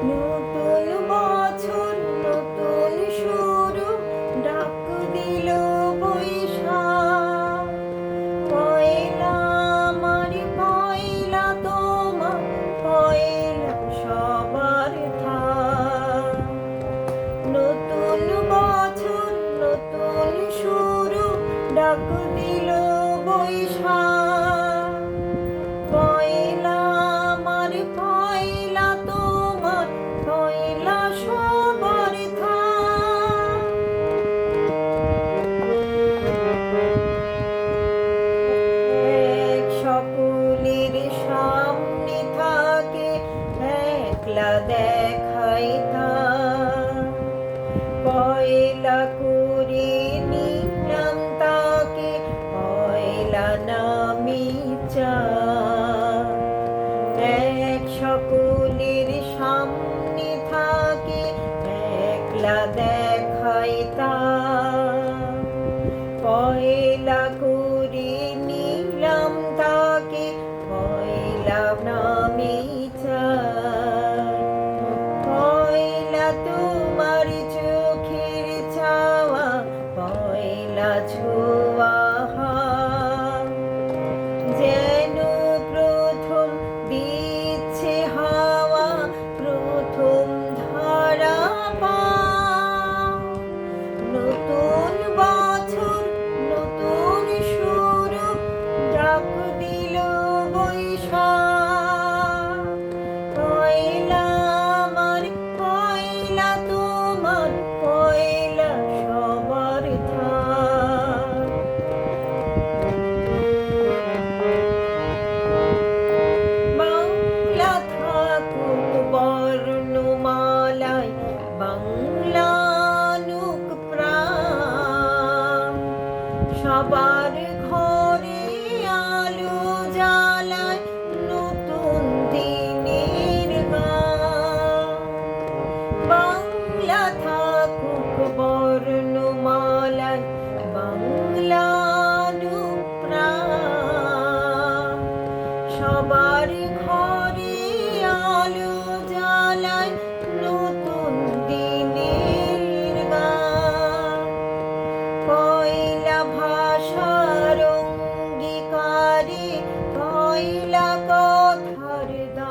নতুন বছর নতুন শুরু, ডাক দিল বৈশাখ। পয়লা আমার পয়লা তোমার, পয়লা সবার থাক। নতুন বছর নতুন শুরু, ডাক দিল বৈশাখ। পয়লা আমার পয়লা তোমার, পয়লা সবার থাক। এক সকলের সামনে থাকে, একলা দেখাই তা। পয়লা করে নিলাম তাকে, পয়লা নামি চা। এক সকলের সামনে থাকে, একলা দেখাই তা। পয়লা করে নিলাম তাকে, পয়লা নামি চা। পয়লা তোমার চোখের চাওয়া, পয়লা ছোঁয়া যেন প্রথম দিচ্ছে হাওয়া, প্রথম ধারা পা। নতুন বছর নতুন শুরু, ডাক দিল বৈশাখ। পয়লা আমার পয়লা তোমার, পয়লা সবার থাক। বাংলা থাকুক বর্ণমালায়, বাংলানুক প্রাণ। সবার ঘরে আলো জ্বালায়, নতুন দিনের গান। বাংলা থাকুক বর্ণমালায়, বাংলানুক প্রাণ। সবার ঘরে আলো জ্বালায়, নতুন দিনের গান। পয়লা ভাষার অঙ্গীকারে, পয়লা কথার দান।